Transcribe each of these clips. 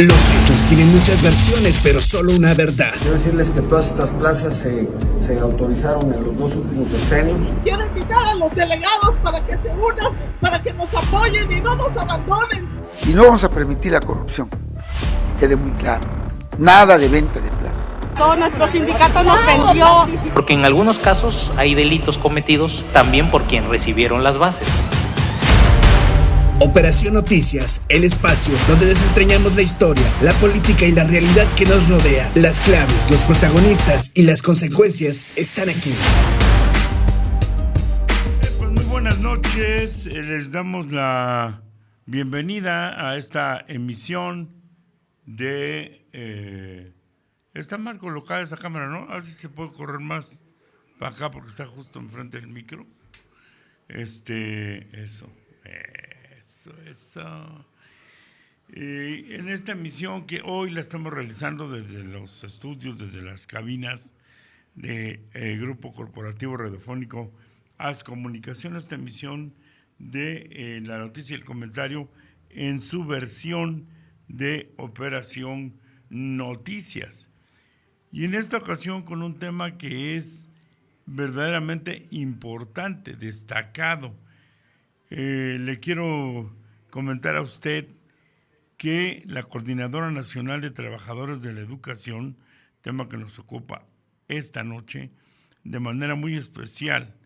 Los hechos tienen muchas versiones, pero solo una verdad. Quiero decirles que todas estas plazas se autorizaron en los 2 últimos sexenios. Quiero invitar a los delegados para que se unan, para que nos apoyen y no nos abandonen. Y no vamos a permitir la corrupción. Quede muy claro. Nada de venta de plazas. Todo nuestro sindicato nos vendió. Porque en algunos casos hay delitos cometidos también por quien recibieron las bases. Operación Noticias, el espacio donde desentrañamos la historia, la política y la realidad que nos rodea. Las claves, los protagonistas y las consecuencias están aquí. Pues muy buenas noches, les damos la bienvenida a esta emisión de... está mal colocada esa cámara, ¿no? A ver si se puede correr más para acá porque está justo enfrente del micro. Eso. En esta emisión que hoy la estamos realizando desde los estudios, desde las cabinas de Grupo Corporativo Radiofónico AS Comunicación, esta emisión de la noticia y el comentario en su versión de Operación Noticias. Y en esta ocasión con un tema que es verdaderamente importante, destacado. Le quiero comentar a usted que la Coordinadora Nacional de Trabajadores de la Educación, tema que nos ocupa esta noche, de manera muy especial,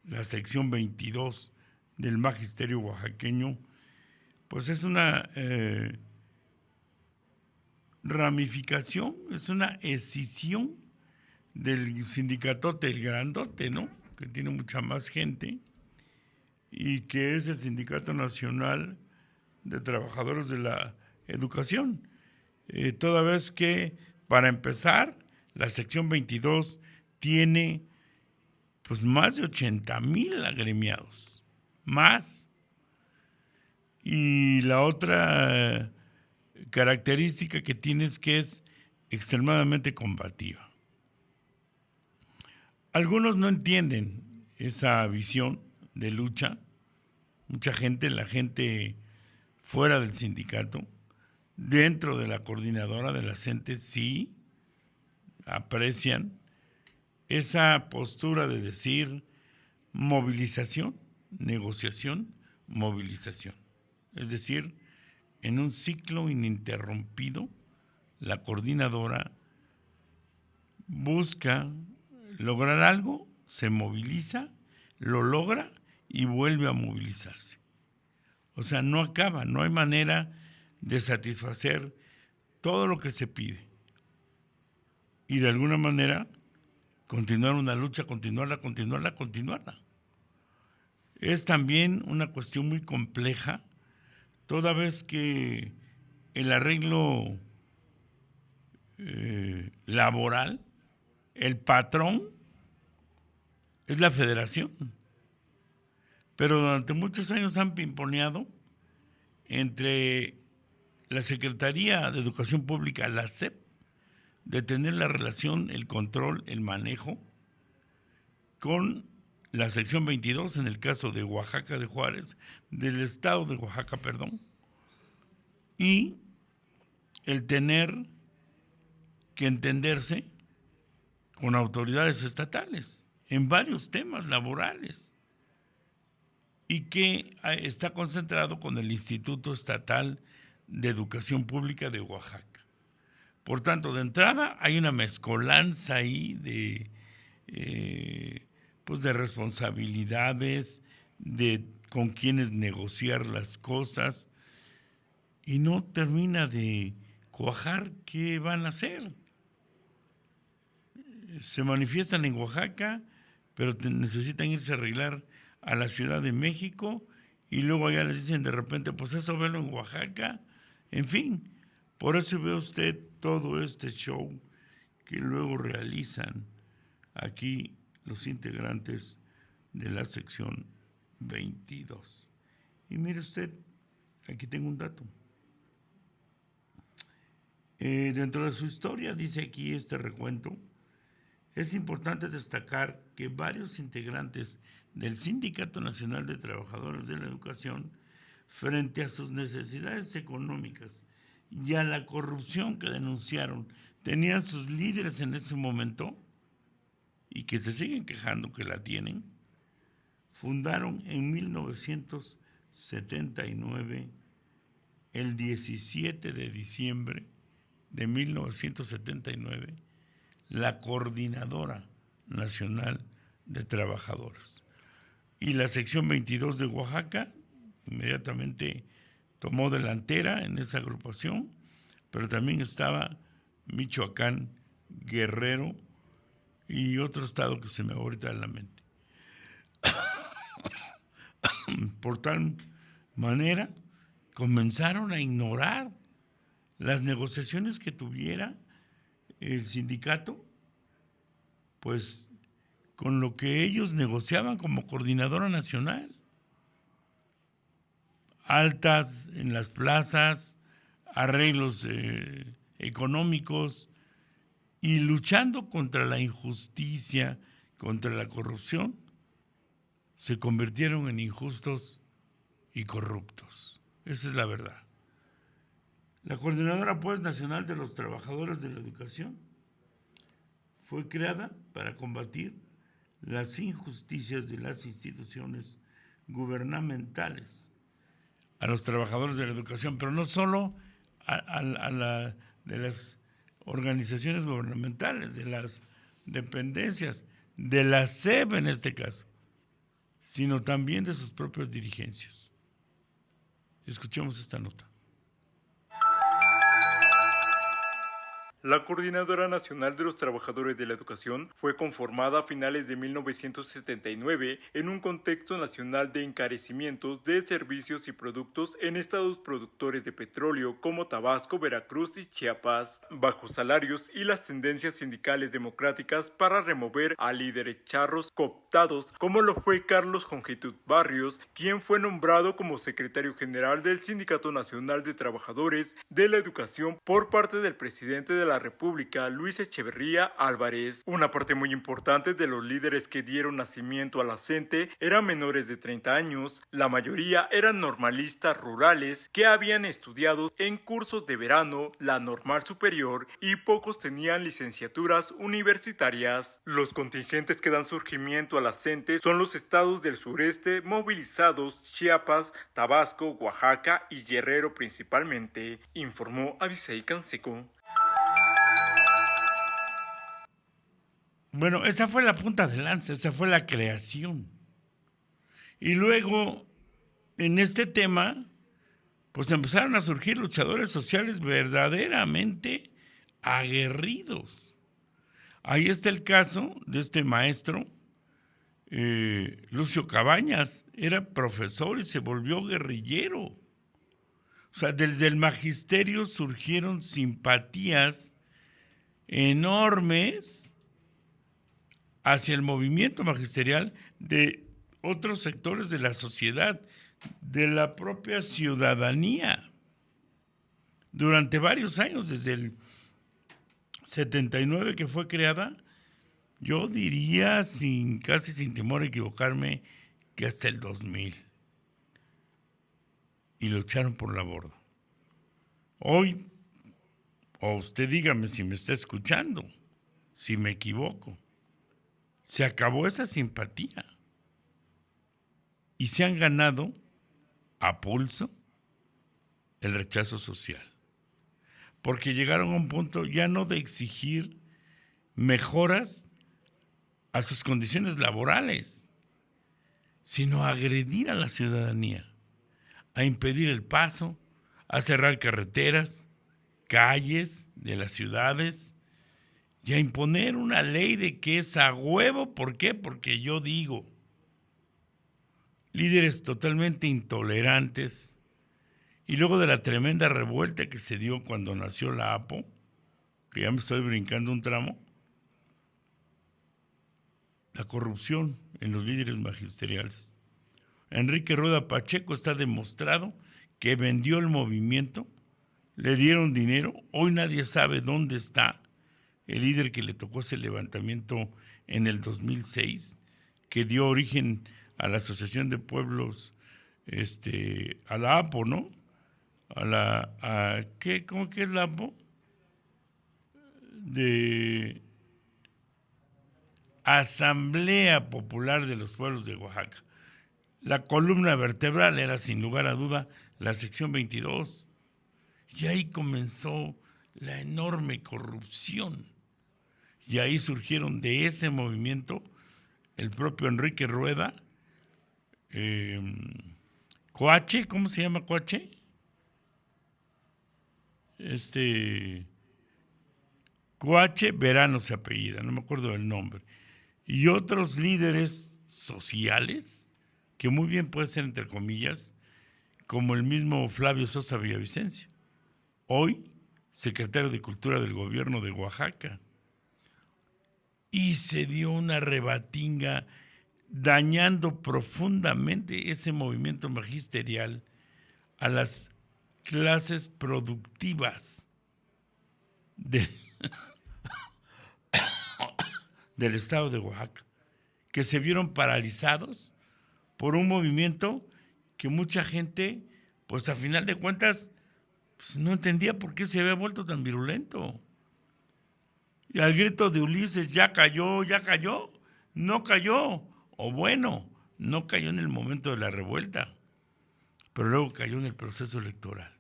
la sección 22 del Magisterio Oaxaqueño, pues es una ramificación, es una escisión del sindicatote, el grandote, ¿no? Que tiene mucha más gente, y que es el Sindicato Nacional de Trabajadores de la Educación. Toda vez que, para empezar, la sección 22 tiene pues más de 80,000 agremiados, más. Y la otra característica que tiene es que es extremadamente combativa. Algunos no entienden esa visión de lucha. Mucha gente, la gente fuera del sindicato, dentro de la coordinadora de la CENTE, sí aprecian esa postura de decir movilización, negociación, movilización. Es decir, en un ciclo ininterrumpido, la coordinadora busca lograr algo, se moviliza, lo logra y vuelve a movilizarse. O sea, no acaba, no hay manera de satisfacer todo lo que se pide. Y de alguna manera, continuar una lucha, continuarla. Es también una cuestión muy compleja, toda vez que el arreglo laboral, el patrón, es la federación. Pero durante muchos años han pimponeado entre la Secretaría de Educación Pública, la SEP, de tener la relación, el control, el manejo con la sección 22, en el caso de Oaxaca de Juárez, del estado de Oaxaca, y el tener que entenderse con autoridades estatales en varios temas laborales, y que está concentrado con el Instituto Estatal de Educación Pública de Oaxaca. Por tanto, de entrada hay una mezcolanza ahí de responsabilidades, de con quienes negociar las cosas, y no termina de cuajar qué van a hacer. Se manifiestan en Oaxaca, pero necesitan irse a arreglar a la Ciudad de México, y luego allá les dicen de repente, pues eso velo en Oaxaca. En fin, por eso ve usted todo este show que luego realizan aquí los integrantes de la sección 22. Y mire usted, aquí tengo un dato. Dentro de su historia, dice aquí este recuento, es importante destacar que varios integrantes del Sindicato Nacional de Trabajadores de la Educación, frente a sus necesidades económicas y a la corrupción que denunciaron tenían sus líderes en ese momento y que se siguen quejando que la tienen, fundaron en 1979, el 17 de diciembre de 1979, la Coordinadora Nacional de Trabajadores. Y la sección 22 de Oaxaca inmediatamente tomó delantera en esa agrupación, pero también estaba Michoacán, Guerrero y otro estado que se me va ahorita a la mente. Por tal manera, comenzaron a ignorar las negociaciones que tuviera el sindicato, pues con lo que ellos negociaban como coordinadora nacional. Altas en las plazas, arreglos económicos y luchando contra la injusticia, contra la corrupción, se convirtieron en injustos y corruptos. Esa es la verdad. La Coordinadora pues, Nacional de los Trabajadores de la Educación fue creada para combatir las injusticias de las instituciones gubernamentales a los trabajadores de la educación, pero no solo de las organizaciones gubernamentales, de las dependencias, de la SEP en este caso, sino también de sus propias dirigencias. Escuchemos esta nota. La Coordinadora Nacional de los Trabajadores de la Educación fue conformada a finales de 1979 en un contexto nacional de encarecimientos de servicios y productos en estados productores de petróleo como Tabasco, Veracruz y Chiapas, bajos salarios y las tendencias sindicales democráticas para remover a líderes charros cooptados, como lo fue Carlos Jongitud Barrios, quien fue nombrado como secretario general del Sindicato Nacional de Trabajadores de la Educación por parte del presidente de la República, Luis Echeverría Álvarez. Una parte muy importante de los líderes que dieron nacimiento a la CENTE eran menores de 30 años, la mayoría eran normalistas rurales que habían estudiado en cursos de verano la normal superior y pocos tenían licenciaturas universitarias. Los contingentes que dan surgimiento a la CENTE son los estados del sureste movilizados, Chiapas, Tabasco, Oaxaca y Guerrero principalmente, informó Abisei Canseco. Bueno, esa fue la punta de lanza, esa fue la creación. Y luego, en este tema, pues empezaron a surgir luchadores sociales verdaderamente aguerridos. Ahí está el caso de este maestro, Lucio Cabañas, era profesor y se volvió guerrillero. O sea, desde el magisterio surgieron simpatías enormes hacia el movimiento magisterial de otros sectores de la sociedad, de la propia ciudadanía. Durante varios años, desde el 79 que fue creada, yo diría, casi sin temor a equivocarme, que hasta el 2000. Y lo echaron por la borda. Hoy, o usted dígame si me está escuchando, si me equivoco. Se acabó esa simpatía y se han ganado a pulso el rechazo social, porque llegaron a un punto ya no de exigir mejoras a sus condiciones laborales, sino a agredir a la ciudadanía, a impedir el paso, a cerrar carreteras, calles de las ciudades, y a imponer una ley de que es a huevo. ¿Por qué? Porque yo digo, líderes totalmente intolerantes, y luego de la tremenda revuelta que se dio cuando nació la APO, que ya me estoy brincando un tramo, la corrupción en los líderes magisteriales. Enrique Rueda Pacheco está demostrado que vendió el movimiento, le dieron dinero, hoy nadie sabe dónde está el líder que le tocó ese levantamiento en el 2006, que dio origen a la Asociación de Pueblos, a la APO, ¿no? ¿cómo que es la APO? De Asamblea Popular de los Pueblos de Oaxaca. La columna vertebral era, sin lugar a duda, la sección 22. Y ahí comenzó la enorme corrupción. Y ahí surgieron de ese movimiento el propio Enrique Rueda, Coache, ¿cómo se llama Coache? Coache Verano se apellida, no me acuerdo del nombre. Y otros líderes sociales, que muy bien puede ser entre comillas, como el mismo Flavio Sosa Villavicencio, hoy secretario de Cultura del gobierno de Oaxaca. Y se dio una rebatinga dañando profundamente ese movimiento magisterial a las clases productivas del estado de Oaxaca, que se vieron paralizados por un movimiento que mucha gente, pues a final de cuentas, pues no entendía por qué se había vuelto tan virulento. Y al grito de Ulises, ya cayó, no cayó. O bueno, no cayó en el momento de la revuelta, pero luego cayó en el proceso electoral.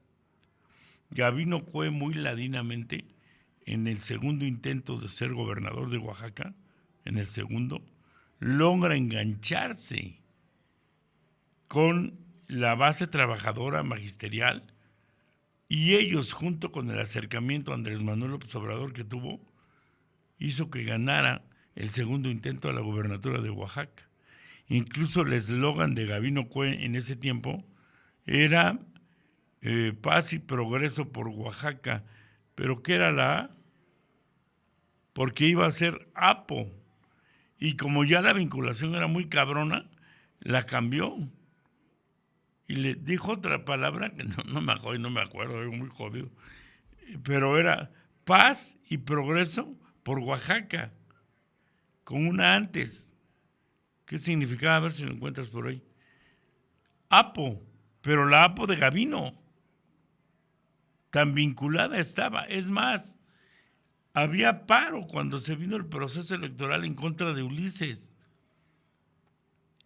Gabino Cue muy ladinamente, en el segundo intento de ser gobernador de Oaxaca, en el segundo, logra engancharse con la base trabajadora magisterial, y ellos, junto con el acercamiento a Andrés Manuel López Obrador que tuvo, hizo que ganara el segundo intento a la gobernatura de Oaxaca. Incluso el eslogan de Gabino Cue en ese tiempo era paz y progreso por Oaxaca. ¿Pero qué era la A? Porque iba a ser APO. Y como ya la vinculación era muy cabrona, la cambió. Y le dijo otra palabra que no me acuerdo, muy jodido. Pero era paz y progreso por Oaxaca, con una antes. ¿Qué significaba? A ver si lo encuentras por ahí. APO, pero la APO de Gabino. Tan vinculada estaba. Es más, había paro cuando se vino el proceso electoral en contra de Ulises.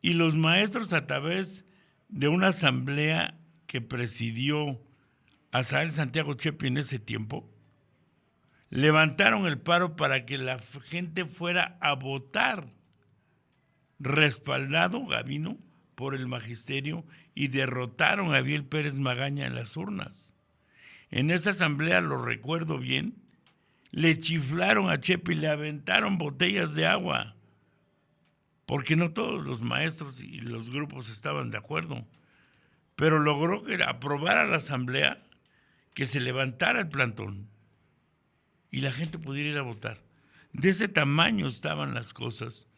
Y los maestros, a través de una asamblea que presidió Asael Santiago Chepi en ese tiempo, levantaron el paro para que la gente fuera a votar, respaldado Gabino por el magisterio, y derrotaron a Abiel Pérez Magaña en las urnas. En esa asamblea, lo recuerdo bien, le chiflaron a Chepi, le aventaron botellas de agua, porque no todos los maestros y los grupos estaban de acuerdo, pero logró que aprobara la asamblea que se levantara el plantón y la gente pudiera ir a votar. De ese tamaño estaban las cosas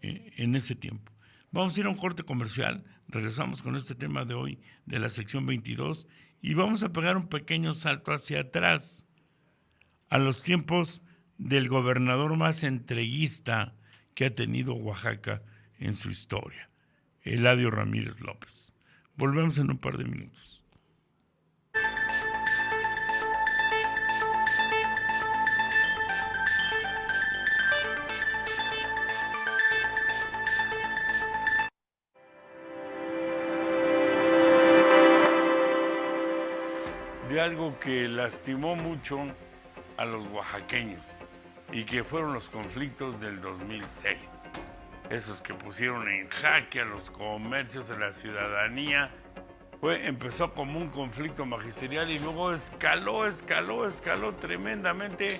en ese tiempo. Vamos a ir a un corte comercial, regresamos con este tema de hoy de la sección 22 y vamos a pegar un pequeño salto hacia atrás a los tiempos del gobernador más entreguista que ha tenido Oaxaca en su historia, Eladio Ramírez López. Volvemos en un par de minutos. De algo que lastimó mucho a los oaxaqueños y que fueron los conflictos del 2006. Esos que pusieron en jaque a los comercios, a la ciudadanía. Empezó como un conflicto magisterial y luego escaló tremendamente,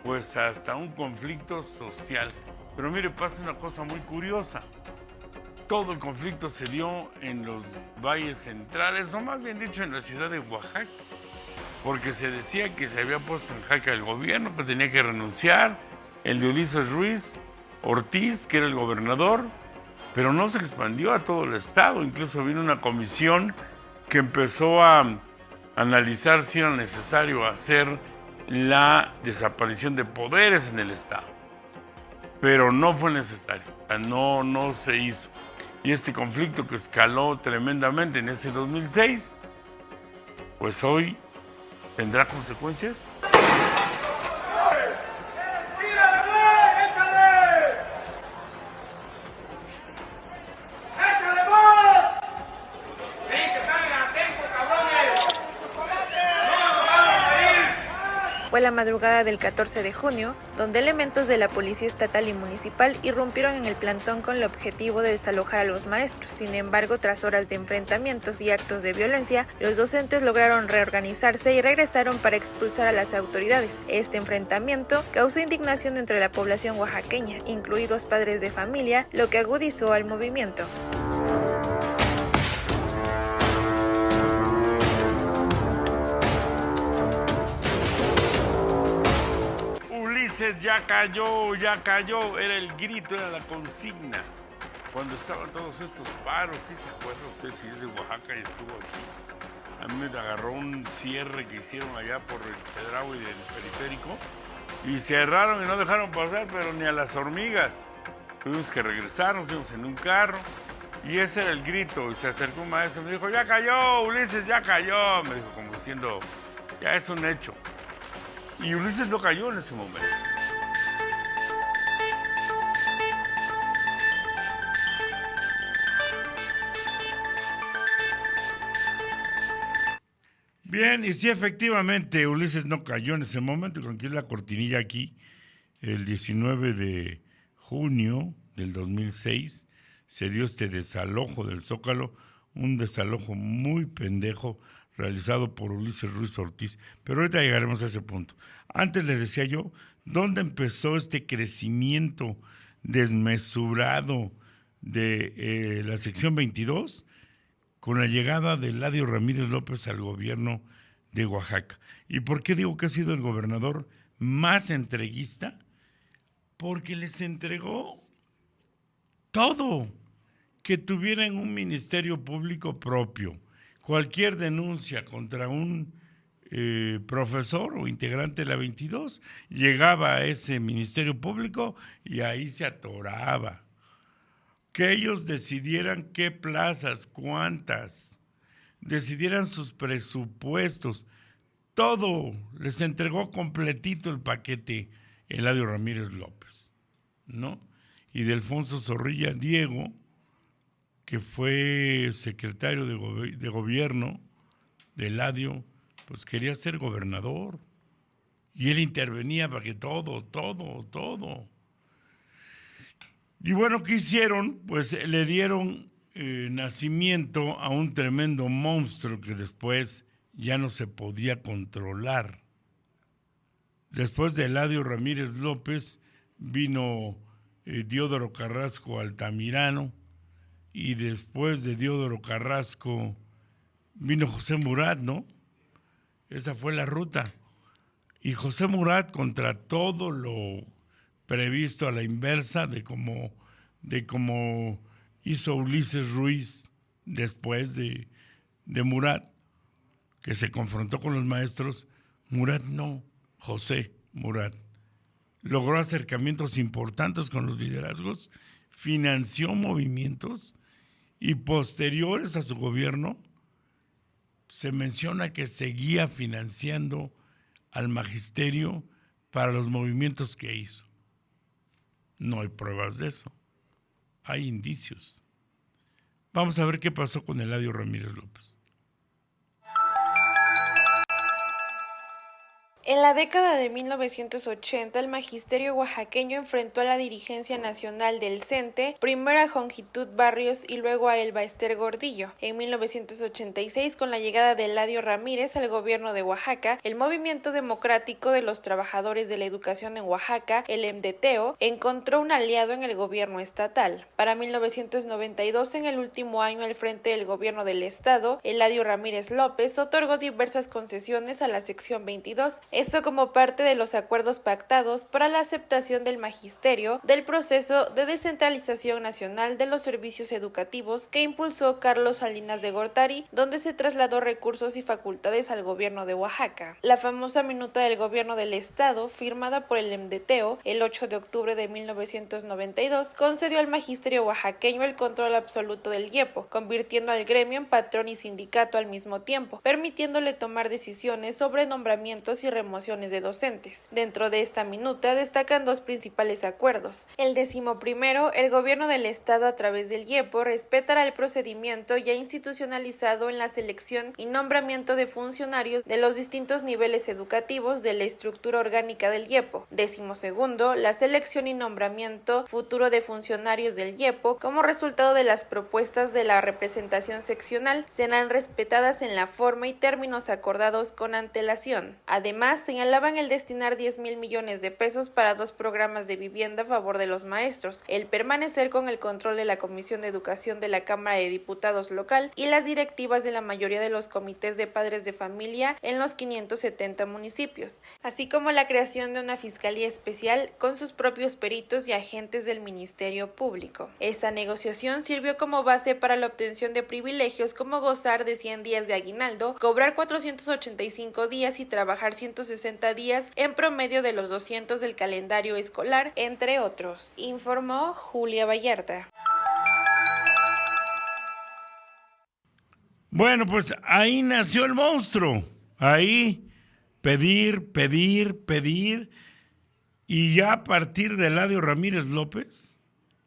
pues hasta un conflicto social. Pero mire, pasa una cosa muy curiosa. Todo el conflicto se dio en los valles centrales, o más bien dicho en la ciudad de Oaxaca, porque se decía que se había puesto en jaque el gobierno, que tenía que renunciar, el de Ulises Ruiz Ortiz, que era el gobernador, pero no se expandió a todo el estado. Incluso vino una comisión que empezó a analizar si era necesario hacer la desaparición de poderes en el estado, pero no fue necesario, no se hizo. Y este conflicto que escaló tremendamente en ese 2006 pues hoy tendrá consecuencias. Fue la madrugada del 14 de junio, donde elementos de la Policía Estatal y Municipal irrumpieron en el plantón con el objetivo de desalojar a los maestros. Sin embargo, tras horas de enfrentamientos y actos de violencia, los docentes lograron reorganizarse y regresaron para expulsar a las autoridades. Este enfrentamiento causó indignación entre la población oaxaqueña, incluidos padres de familia, lo que agudizó al movimiento. Ya cayó, era el grito, era la consigna. Cuando estaban todos estos paros, ¿sí se acuerda usted si es de Oaxaca y estuvo aquí? A mí me agarró un cierre que hicieron allá por el Chedraui del periférico y cerraron y no dejaron pasar, pero ni a las hormigas. Tuvimos que regresar, nos fuimos en un carro y ese era el grito. Y se acercó un maestro y me dijo, ya cayó, Ulises, ya cayó. Me dijo como diciendo, ya es un hecho. Y Ulises no cayó en ese momento. Bien, y sí, efectivamente, Ulises no cayó en ese momento. Con aquí la cortinilla aquí, el 19 de junio del 2006, se dio este desalojo del Zócalo, un desalojo muy pendejo, realizado por Ulises Ruiz Ortiz, pero ahorita llegaremos a ese punto. Antes le decía yo, ¿dónde empezó este crecimiento desmesurado de la sección 22? Con la llegada de Eladio Ramírez López al gobierno de Oaxaca. ¿Y por qué digo que ha sido el gobernador más entreguista? Porque les entregó todo, que tuvieran un ministerio público propio. Cualquier denuncia contra un profesor o integrante de la 22 llegaba a ese ministerio público y ahí se atoraba. Que ellos decidieran qué plazas, cuántas, decidieran sus presupuestos, todo, les entregó completito el paquete Eladio Ramírez López, ¿no? Y de Alfonso Zorrilla Diego, que fue secretario de gobierno de Eladio, pues quería ser gobernador. Y él intervenía para que todo. Y bueno, ¿qué hicieron? Pues le dieron nacimiento a un tremendo monstruo que después ya no se podía controlar. Después de Eladio Ramírez López vino Diodoro Carrasco Altamirano, y después de Diodoro Carrasco vino José Murat, ¿no? Esa fue la ruta. Y José Murat, contra todo lo previsto a la inversa de cómo hizo Ulises Ruiz después de Murat, que se confrontó con los maestros, Murat no, José Murat logró acercamientos importantes con los liderazgos, financió movimientos y posteriores a su gobierno se menciona que seguía financiando al magisterio para los movimientos que hizo. No hay pruebas de eso, hay indicios. Vamos a ver qué pasó con Eladio Ramírez López. En la década de 1980, el magisterio oaxaqueño enfrentó a la dirigencia nacional del CENTE, primero a Jongitud Barrios y luego a Elba Ester Gordillo. En 1986, con la llegada de Eladio Ramírez al gobierno de Oaxaca, el Movimiento Democrático de los Trabajadores de la Educación en Oaxaca, el MDTO, encontró un aliado en el gobierno estatal. Para 1992, en el último año al frente del gobierno del estado, Eladio Ramírez López otorgó diversas concesiones a la sección 22, Esto como parte de los acuerdos pactados para la aceptación del magisterio del proceso de descentralización nacional de los servicios educativos que impulsó Carlos Salinas de Gortari, donde se trasladó recursos y facultades al gobierno de Oaxaca. La famosa minuta del gobierno del estado, firmada por el MDTO el 8 de octubre de 1992, concedió al magisterio oaxaqueño el control absoluto del IEPO, convirtiendo al gremio en patrón y sindicato al mismo tiempo, permitiéndole tomar decisiones sobre nombramientos y remociones de docentes. Dentro de esta minuta destacan dos principales acuerdos. El 11º, el gobierno del estado a través del IEPO respetará el procedimiento ya institucionalizado en la selección y nombramiento de funcionarios de los distintos niveles educativos de la estructura orgánica del IEPO. 12º, la selección y nombramiento futuro de funcionarios del IEPO como resultado de las propuestas de la representación seccional serán respetadas en la forma y términos acordados con antelación. Además, señalaban el destinar 10,000 millones de pesos para 2 programas de vivienda a favor de los maestros, el permanecer con el control de la Comisión de Educación de la Cámara de Diputados local y las directivas de la mayoría de los comités de padres de familia en los 570 municipios, así como la creación de una fiscalía especial con sus propios peritos y agentes del Ministerio Público. Esta negociación sirvió como base para la obtención de privilegios como gozar de 100 días de aguinaldo, cobrar 485 días y trabajar 160 días en promedio de los 200 del calendario escolar, entre otros, informó Julia Vallarta. Bueno, pues ahí nació el monstruo. Ahí pedir. Y ya a partir de Eladio Ramírez López,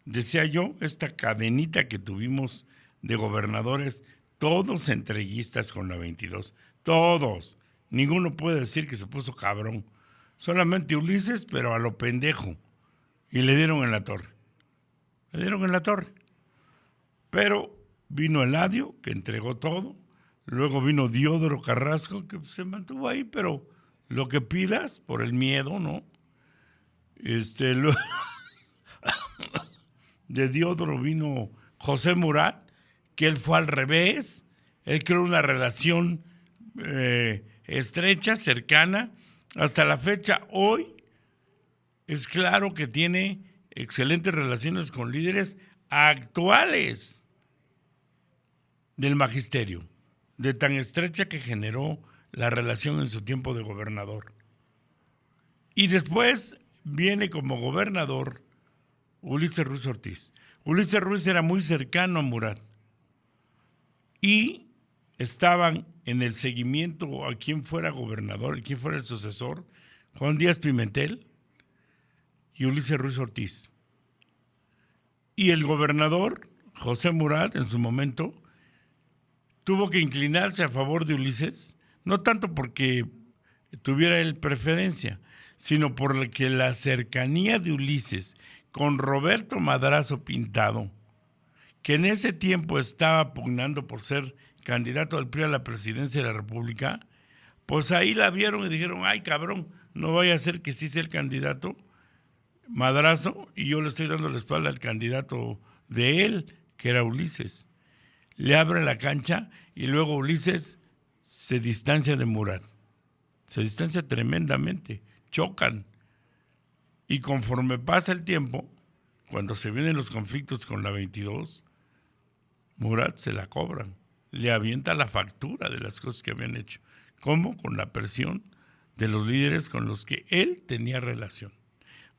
decía yo, esta cadenita que tuvimos de gobernadores, todos entreguistas con la 22. Todos. Ninguno puede decir que se puso cabrón. Solamente Ulises, pero a lo pendejo. Y le dieron en la torre. Pero vino Eladio, que entregó todo. Luego vino Diodoro Carrasco, que se mantuvo ahí, pero lo que pidas, por el miedo, ¿no? De Diodoro vino José Murat, que él fue al revés. Él creó una relación estrecha, cercana. Hasta la fecha, hoy, es claro que tiene excelentes relaciones con líderes actuales del magisterio, de tan estrecha que generó la relación en su tiempo de gobernador. Y después viene como gobernador Ulises Ruiz Ortiz. Ulises Ruiz era muy cercano a Murat y estaban en el seguimiento a quién fuera gobernador y quién fuera el sucesor, Juan Díaz Pimentel y Ulises Ruiz Ortiz. Y el gobernador, José Murat, en su momento, tuvo que inclinarse a favor de Ulises, no tanto porque tuviera él preferencia, sino porque la cercanía de Ulises con Roberto Madrazo Pintado, que en ese tiempo estaba pugnando por ser candidato al PRI a la presidencia de la República, pues ahí la vieron y dijeron, ay cabrón, no vaya a ser que sí sea el candidato Madrazo y yo le estoy dando la espalda al candidato de él, que era Ulises. Le abre la cancha y luego Ulises se distancia de Murat. Se distancia tremendamente, chocan. Y conforme pasa el tiempo, cuando se vienen los conflictos con la 22, Murat se la cobran. Le avienta la factura de las cosas que habían hecho. ¿Cómo? Con la presión de los líderes con los que él tenía relación.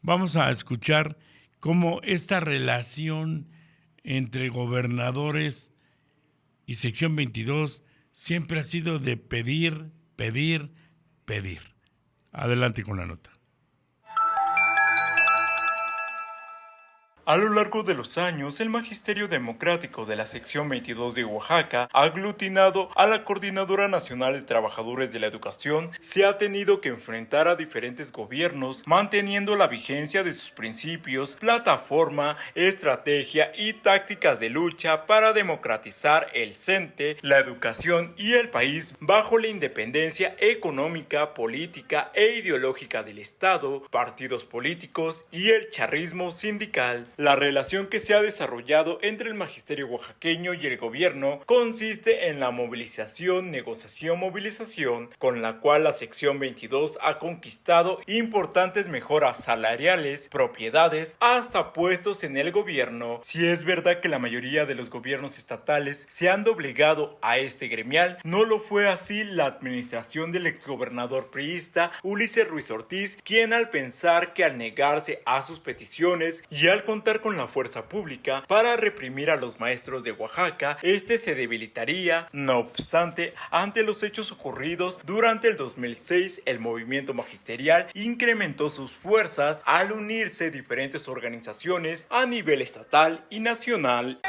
Vamos a escuchar cómo esta relación entre gobernadores y sección 22 siempre ha sido de pedir. Adelante con la nota. A lo largo de los años, el Magisterio Democrático de la Sección 22 de Oaxaca, aglutinado a la Coordinadora Nacional de Trabajadores de la Educación, se ha tenido que enfrentar a diferentes gobiernos, manteniendo la vigencia de sus principios, plataforma, estrategia y tácticas de lucha para democratizar el CENTE, la educación y el país bajo la independencia económica, política e ideológica del Estado, partidos políticos y el charrismo sindical. La relación que se ha desarrollado entre el magisterio oaxaqueño y el gobierno consiste en la movilización, negociación, movilización, con la cual la sección 22 ha conquistado importantes mejoras salariales, propiedades, hasta puestos en el gobierno. Si es verdad que la mayoría de los gobiernos estatales se han doblegado a este gremial, no lo fue así la administración del exgobernador priista Ulises Ruiz Ortiz, quien al pensar que al negarse a sus peticiones y al contar con la fuerza pública para reprimir a los maestros de Oaxaca, este se debilitaría. No obstante, ante los hechos ocurridos durante el 2006, el movimiento magisterial incrementó sus fuerzas al unirse diferentes organizaciones a nivel estatal y nacional.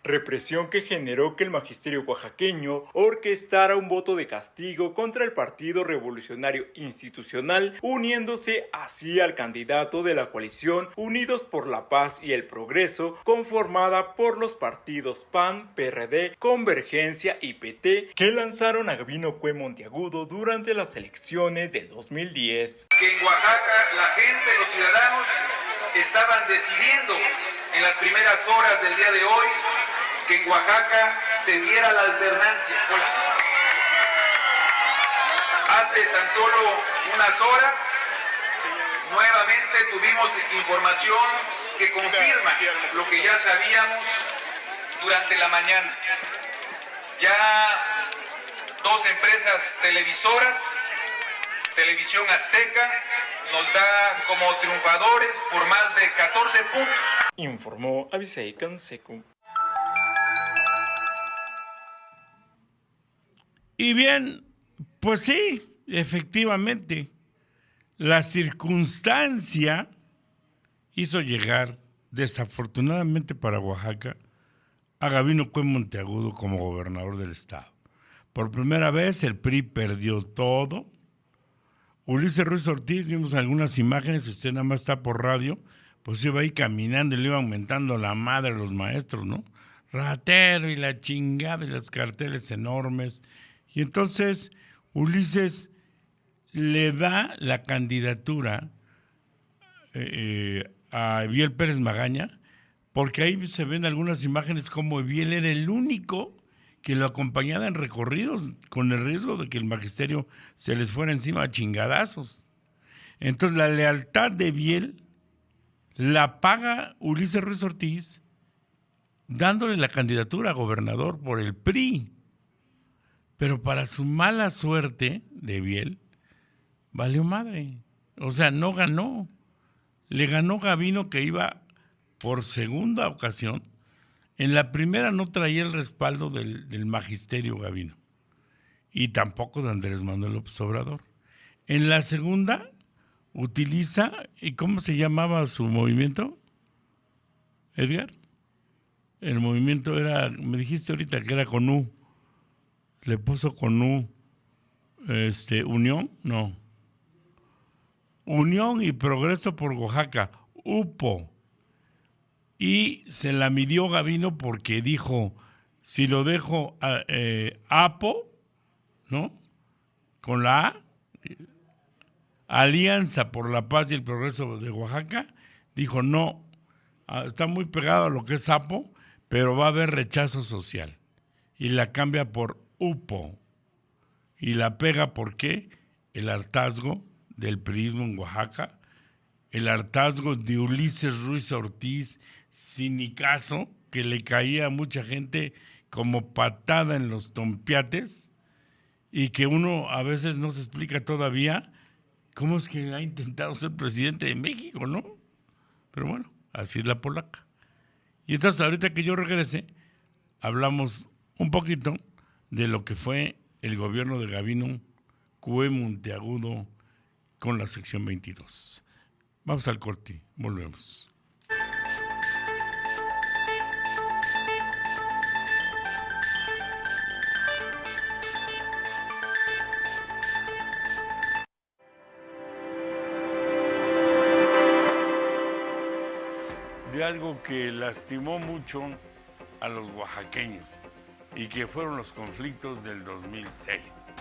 Represión que generó que el magisterio oaxaqueño orquestara un voto de castigo contra el Partido Revolucionario Institucional, uniéndose así al candidato de la coalición Unidos por la Paz y el Progreso, conformada por los partidos PAN, PRD, Convergencia y PT, que lanzaron a Gabino Cue Monteagudo durante las elecciones del 2010. Que en Oaxaca la gente, los ciudadanos, estaban decidiendo en las primeras horas del día de hoy que en Oaxaca se diera la alternancia. Hace tan solo unas horas, nuevamente tuvimos información que confirma lo que ya sabíamos durante la mañana. Ya dos empresas televisoras, Televisión Azteca, nos da como triunfadores por más de 14 puntos. Informó Abisai Canseco. Y bien, pues sí, efectivamente, la circunstancia hizo llegar, desafortunadamente para Oaxaca, a Gabino Cue Monteagudo como gobernador del estado. Por primera vez el PRI perdió todo. Ulises Ruiz Ortiz, vimos algunas imágenes, usted nada más está por radio, pues iba ahí caminando y le iba aumentando la madre a los maestros, ¿no? Ratero y la chingada y los carteles enormes. Y entonces Ulises le da la candidatura a Eviel Pérez Magaña, porque ahí se ven algunas imágenes como Eviel era el único que lo acompañaba en recorridos, con el riesgo de que el magisterio se les fuera encima a chingadazos. Entonces la lealtad de Eviel la paga Ulises Ruiz Ortiz dándole la candidatura a gobernador por el PRI. Pero para su mala suerte de Eviel, valió madre. O sea, no ganó. Le ganó Gabino, que iba por segunda ocasión. En la primera no traía el respaldo del magisterio Gabino. Y tampoco de Andrés Manuel López Obrador. En la segunda utiliza, ¿y cómo se llamaba su movimiento? Edgar. El movimiento era, me dijiste ahorita que era con U. Le puso con U, Unión, no. Unión y Progreso por Oaxaca, UPO. Y se la midió Gabino porque dijo, si lo dejo APO, ¿no? Con la A, Alianza por la Paz y el Progreso de Oaxaca, dijo, no, está muy pegado a lo que es APO, pero va a haber rechazo social. Y la cambia por UPO. Y la pega, ¿por qué? El hartazgo del priismo en Oaxaca, el hartazgo de Ulises Ruiz Ortiz, sinicazo, que le caía a mucha gente como patada en los tompiates, y que uno a veces no se explica todavía cómo es que ha intentado ser presidente de México, ¿no? Pero bueno, así es la polaca. Y entonces ahorita que yo regrese, hablamos un poquito de lo que fue el gobierno de Gabino Cue Monteagudo con la sección 22. Vamos al corte, volvemos. De algo que lastimó mucho a los oaxaqueños y que fueron los conflictos del 2006.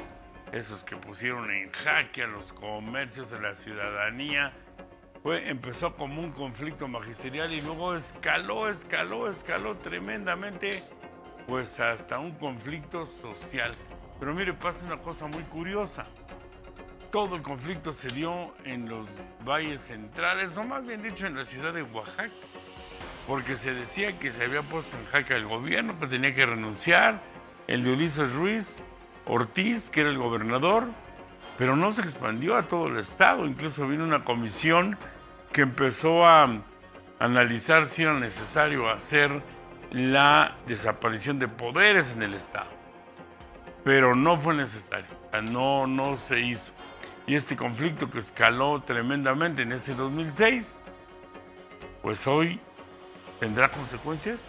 Esos que pusieron en jaque a los comercios, a la ciudadanía. Empezó como un conflicto magisterial y luego escaló tremendamente, pues hasta un conflicto social. Pero mire, pasa una cosa muy curiosa. Todo el conflicto se dio en los valles centrales, o más bien dicho en la ciudad de Oaxaca, porque se decía que se había puesto en jaque al gobierno, que tenía que renunciar, el de Ulises Ruiz Ortiz, que era el gobernador, pero no se expandió a todo el estado. Incluso vino una comisión que empezó a analizar si era necesario hacer la desaparición de poderes en el estado. Pero no fue necesario, no se hizo. Y este conflicto que escaló tremendamente en ese 2006, pues hoy tendrá consecuencias.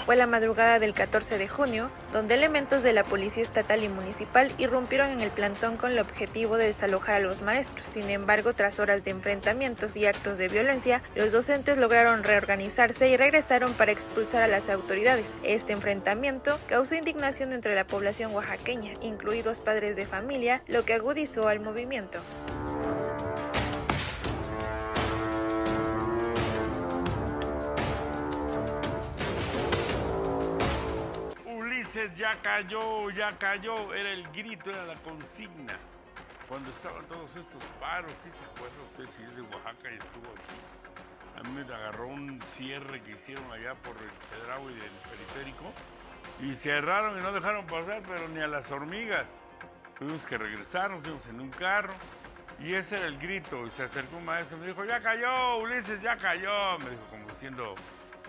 Fue la madrugada del 14 de junio, donde elementos de la Policía Estatal y Municipal irrumpieron en el plantón con el objetivo de desalojar a los maestros. Sin embargo, tras horas de enfrentamientos y actos de violencia, los docentes lograron reorganizarse y regresaron para expulsar a las autoridades. Este enfrentamiento causó indignación entre la población oaxaqueña, incluidos padres de familia, lo que agudizó al movimiento. Ya cayó, era el grito, era la consigna. Cuando estaban todos estos paros, ¿sí se acuerda usted si es de Oaxaca y estuvo aquí? A mí me agarró un cierre que hicieron allá por el Chedraui del periférico y cerraron y no dejaron pasar, pero ni a las hormigas. Tuvimos que regresar, nos fuimos en un carro y ese era el grito. Y se acercó un maestro y me dijo, ya cayó, Ulises, ya cayó. Me dijo como diciendo,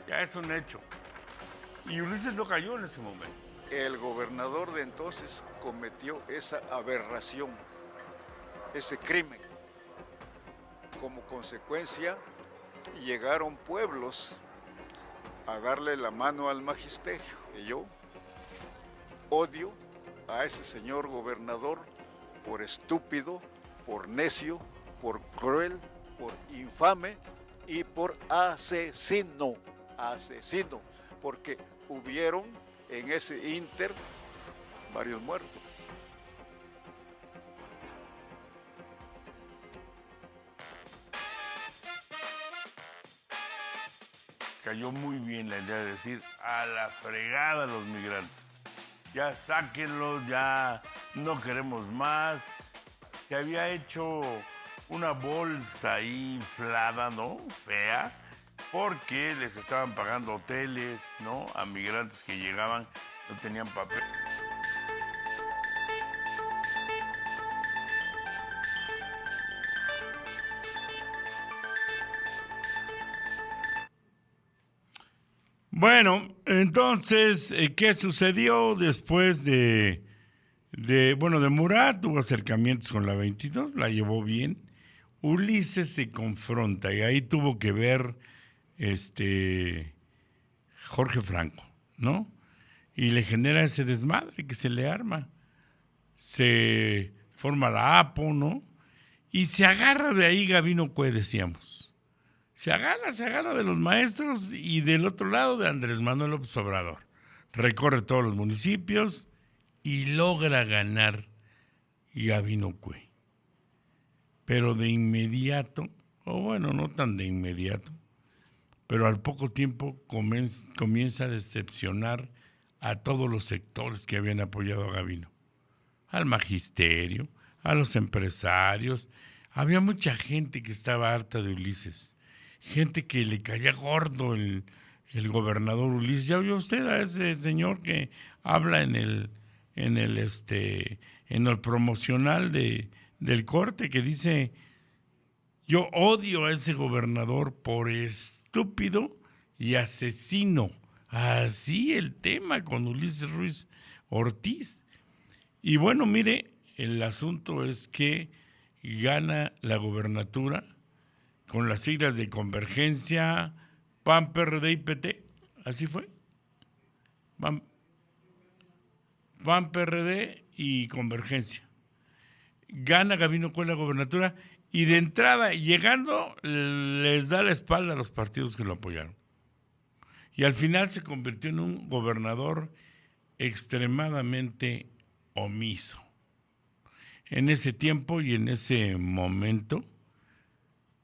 ya es un hecho. Y Ulises no cayó en ese momento. El gobernador de entonces cometió esa aberración, ese crimen. Como consecuencia, llegaron pueblos a darle la mano al magisterio. Y yo odio a ese señor gobernador por estúpido, por necio, por cruel, por infame y por asesino, porque hubieron en ese ínter varios muertos. Cayó muy bien la idea de decir a la fregada los migrantes. Ya sáquenlos, ya no queremos más. Se había hecho una bolsa ahí inflada, ¿no? Fea, porque les estaban pagando hoteles, ¿no? A migrantes que llegaban, no tenían papel. Bueno, entonces, ¿qué sucedió después de Murat? Tuvo acercamientos con la 22, la llevó bien. Ulises se confronta y ahí tuvo que ver Jorge Franco, ¿no? Y le genera ese desmadre que se le arma. Se forma la APO, ¿no? Y se agarra de ahí Gabino Cue, decíamos. Se agarra de los maestros y del otro lado de Andrés Manuel López Obrador. Recorre todos los municipios y logra ganar Gabino Cue. Pero de inmediato, o bueno, no tan de inmediato, pero al poco tiempo comienza a decepcionar a todos los sectores que habían apoyado a Gabino. Al magisterio, a los empresarios. Había mucha gente que estaba harta de Ulises. Gente que le caía gordo el gobernador Ulises. ¿Ya oyó usted a ese señor que habla en en el promocional del corte, que dice: yo odio a ese gobernador por estúpido y asesino. Así el tema con Ulises Ruiz Ortiz. Y bueno, mire, el asunto es que gana la gobernatura con las siglas de Convergencia, PAN, PRD y PT. Así fue. PAN, PRD y Convergencia. Gana Gabino Cue la gobernatura y de entrada, llegando, les da la espalda a los partidos que lo apoyaron. Y al final se convirtió en un gobernador extremadamente omiso. En ese tiempo y en ese momento,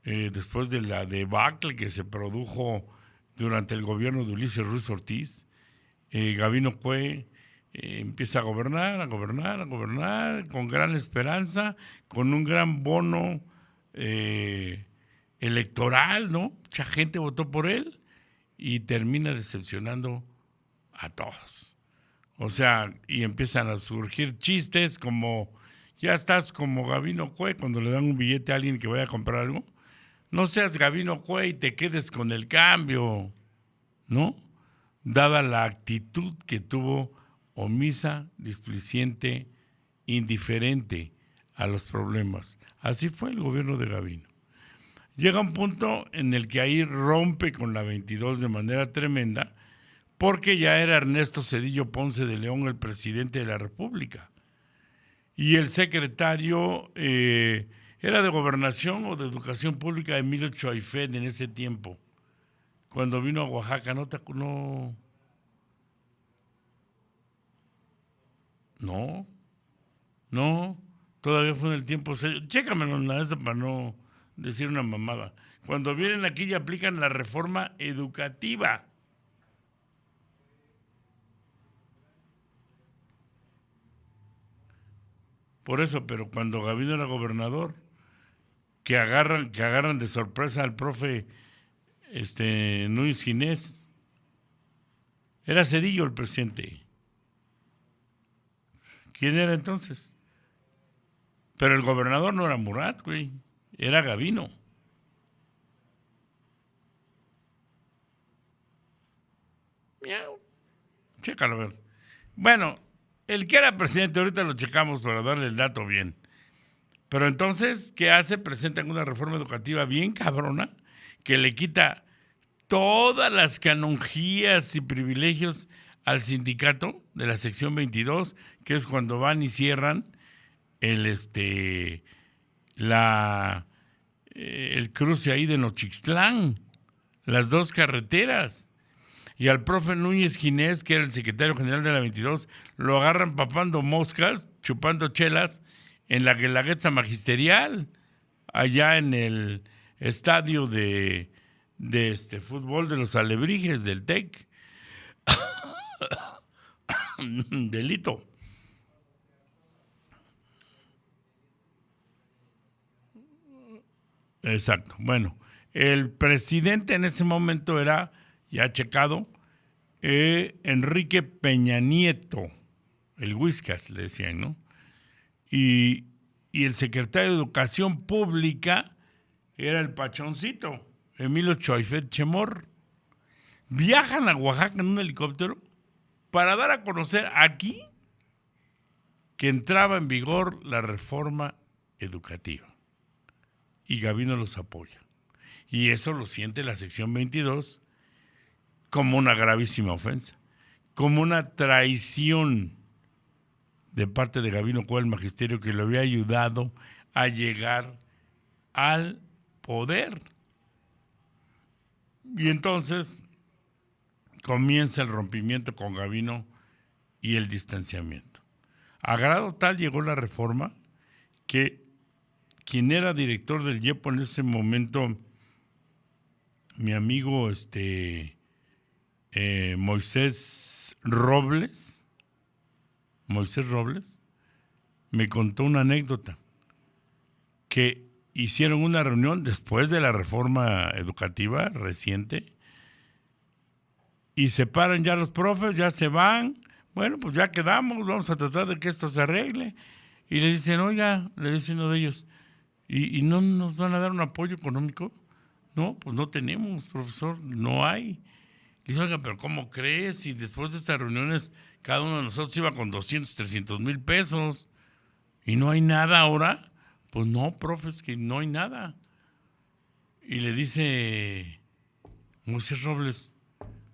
después de la debacle que se produjo durante el gobierno de Ulises Ruiz Ortiz, Gabino Cue empieza a gobernar con gran esperanza, con un gran bono electoral, ¿no? Mucha gente votó por él y termina decepcionando a todos. O sea, y empiezan a surgir chistes como: ya estás como Gabino Cue cuando le dan un billete a alguien que vaya a comprar algo. No seas Gabino Cue y te quedes con el cambio, ¿no? Dada la actitud que tuvo, omisa, displicente, indiferente a los problemas. Así fue el gobierno de Gabino. Llega un punto en el que ahí rompe con la 22 de manera tremenda, porque ya era Ernesto Zedillo Ponce de León el presidente de la República. Y el secretario era de Gobernación o de Educación Pública, Emilio Choaifet, en ese tiempo, cuando vino a Oaxaca. No, todavía fue en el tiempo. Chécamelo en la esa para no decir una mamada. Cuando vienen aquí y aplican la reforma educativa. Por eso, pero cuando Gabino era gobernador, que agarran de sorpresa al profe Núñez Ginés. Era Zedillo el presidente. ¿Quién era entonces? Pero el gobernador no era Murat, güey. Era Gabino. Miau. Chécalo, a ver. Bueno, el que era presidente, ahorita lo checamos para darle el dato bien. Pero entonces, ¿qué hace? Presentan una reforma educativa bien cabrona que le quita todas las canonjías y privilegios al sindicato de la sección 22, que es cuando van y cierran el cruce ahí de Nochixtlán, las dos carreteras. Y al profe Núñez Ginés, que era el secretario general de la 22, lo agarran papando moscas, chupando chelas en la Guelaguetza Magisterial, allá en el estadio de fútbol de los Alebrijes del TEC. Delito. Exacto. Bueno, el presidente en ese momento era, ya checado, Enrique Peña Nieto, el Whiskas, le decían, ¿no? Y el secretario de Educación Pública era el pachoncito, Emilio Choaifet Chemor. Viajan a Oaxaca en un helicóptero para dar a conocer aquí que entraba en vigor la reforma educativa. Y Gabino los apoya. Y eso lo siente la sección 22 como una gravísima ofensa, como una traición de parte de Gabino Cue al magisterio que le había ayudado a llegar al poder. Y entonces comienza el rompimiento con Gabino y el distanciamiento. A grado tal llegó la reforma que quien era director del IEPO en ese momento, mi amigo Moisés Robles, me contó una anécdota, que hicieron una reunión después de la reforma educativa reciente y se paran ya los profes, ya se van, Bueno, pues ya quedamos, vamos a tratar de que esto se arregle. Y le dicen, oiga, le dice uno de ellos, ¿y no nos van a dar un apoyo económico? No, pues no tenemos, profesor, no hay. Le dice, oiga, pero ¿cómo crees? Si después de estas reuniones cada uno de nosotros iba con 200, 300 mil pesos y no hay nada ahora. Pues no, profe, es que no hay nada. Y le dice Moisés Robles,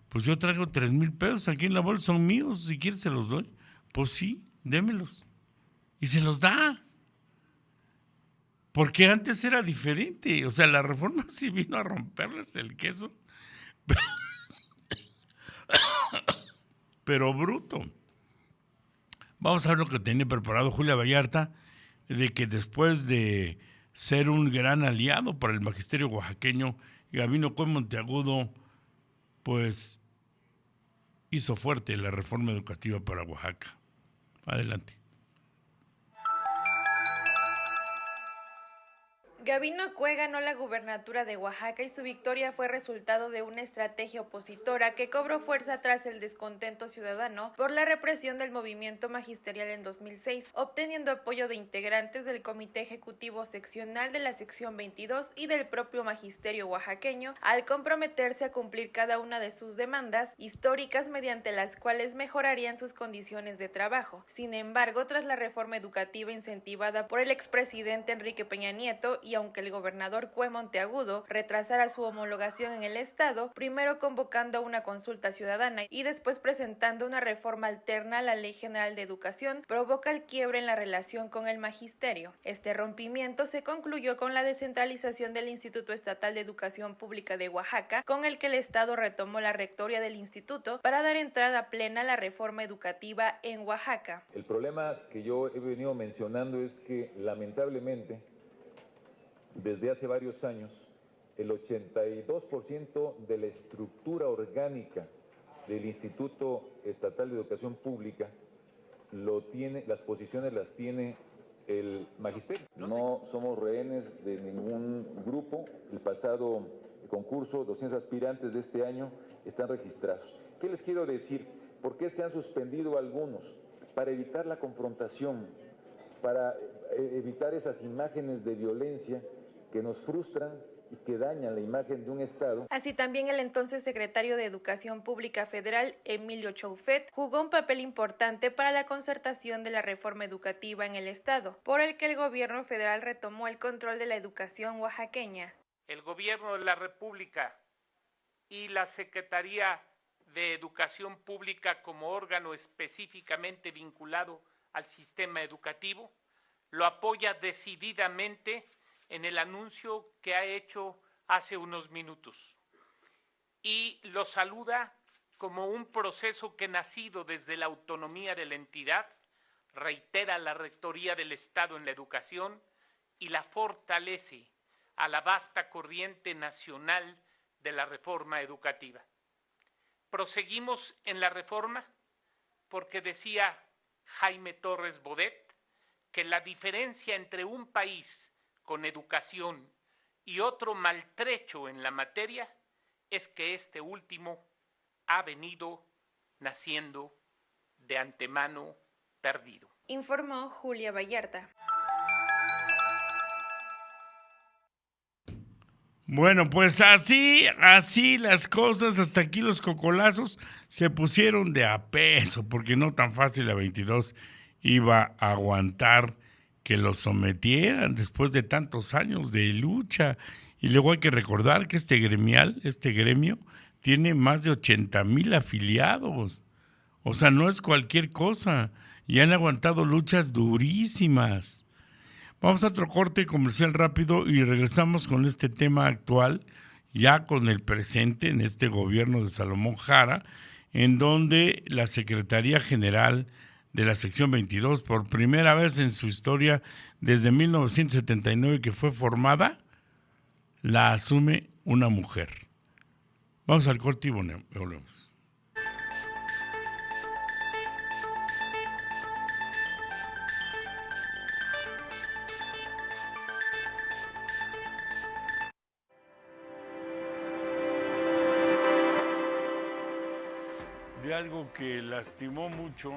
pues yo traigo 3,000 pesos aquí en la bolsa, son míos, si quieres se los doy. Pues sí, démelos. Y se los da. Porque antes era diferente. O sea, la reforma sí vino a romperles el queso. Pero bruto. Vamos a ver lo que tenía preparado Julia Vallarta, de que después de ser un gran aliado para el magisterio oaxaqueño, Gabino Cue Monteagudo, pues hizo fuerte la reforma educativa para Oaxaca. Adelante. Gabino Cue ganó la gubernatura de Oaxaca y su victoria fue resultado de una estrategia opositora que cobró fuerza tras el descontento ciudadano por la represión del movimiento magisterial en 2006, obteniendo apoyo de integrantes del Comité Ejecutivo Seccional de la Sección 22 y del propio magisterio oaxaqueño al comprometerse a cumplir cada una de sus demandas históricas mediante las cuales mejorarían sus condiciones de trabajo. Sin embargo, tras la reforma educativa incentivada por el expresidente Enrique Peña Nieto y aunque el gobernador Cue Monteagudo retrasara su homologación en el estado, primero convocando una consulta ciudadana y después presentando una reforma alterna a la Ley General de Educación, provoca el quiebre en la relación con el magisterio. Este rompimiento se concluyó con la descentralización del Instituto Estatal de Educación Pública de Oaxaca, con el que el estado retomó la rectoría del instituto para dar entrada plena a la reforma educativa en Oaxaca. El problema que yo he venido mencionando es que lamentablemente desde hace varios años, el 82% de la estructura orgánica del Instituto Estatal de Educación Pública las posiciones las tiene el magisterio. No somos rehenes de ningún grupo. El pasado concurso, 200 aspirantes de este año están registrados. ¿Qué les quiero decir? ¿Por qué se han suspendido algunos? Para evitar la confrontación, para evitar esas imágenes de violencia que nos frustran y que dañan la imagen de un Estado. Así también el entonces secretario de Educación Pública Federal, Emilio Choufet, jugó un papel importante para la concertación de la reforma educativa en el Estado, por el que el gobierno federal retomó el control de la educación oaxaqueña. El gobierno de la República y la Secretaría de Educación Pública como órgano específicamente vinculado al sistema educativo lo apoya decididamente en el anuncio que ha hecho hace unos minutos y lo saluda como un proceso que nacido desde la autonomía de la entidad, reitera la rectoría del Estado en la educación y la fortalece a la vasta corriente nacional de la reforma educativa. Proseguimos en la reforma porque decía Jaime Torres Bodet que la diferencia entre un país con educación y otro maltrecho en la materia es que este último ha venido naciendo de antemano perdido. Informó Julia Vallarta. Bueno, pues así las cosas, hasta aquí los cocolazos se pusieron de a peso, porque no tan fácil la 22 iba a aguantar que lo sometieran después de tantos años de lucha. Y luego hay que recordar que este gremio, tiene más de 80,000 afiliados. O sea, no es cualquier cosa. Y han aguantado luchas durísimas. Vamos a otro corte comercial rápido y regresamos con este tema actual, ya con el presente en este gobierno de Salomón Jara, en donde la Secretaría General de la sección 22, por primera vez en su historia, desde 1979 que fue formada, la asume una mujer. Vamos al corte y volvemos. de algo que lastimó mucho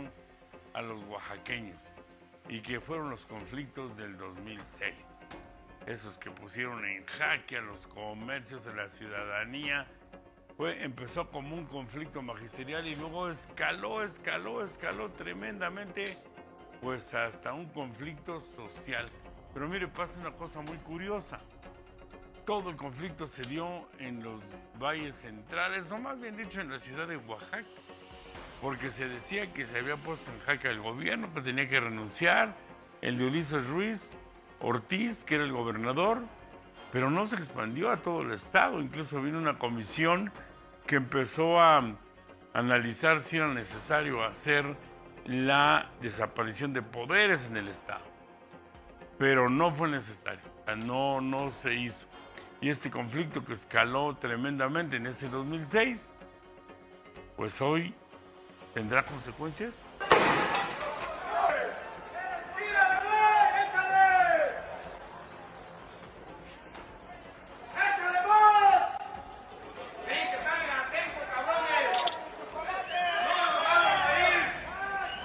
a los oaxaqueños y que fueron los conflictos del 2006. Esos que pusieron en jaque a los comercios, a la ciudadanía. Empezó como un conflicto magisterial y luego escaló tremendamente, pues hasta un conflicto social. Pero mire, pasa una cosa muy curiosa. Todo el conflicto se dio en los valles centrales, o más bien dicho en la ciudad de Oaxaca, porque se decía que se había puesto en jaque el gobierno, que tenía que renunciar, el de Ulises Ruiz Ortiz, que era el gobernador, pero no se expandió a todo el estado. Incluso vino una comisión que empezó a analizar si era necesario hacer la desaparición de poderes en el estado. Pero no fue necesario, o sea, no se hizo. Y este conflicto que escaló tremendamente en ese 2006, pues hoy tendrá consecuencias.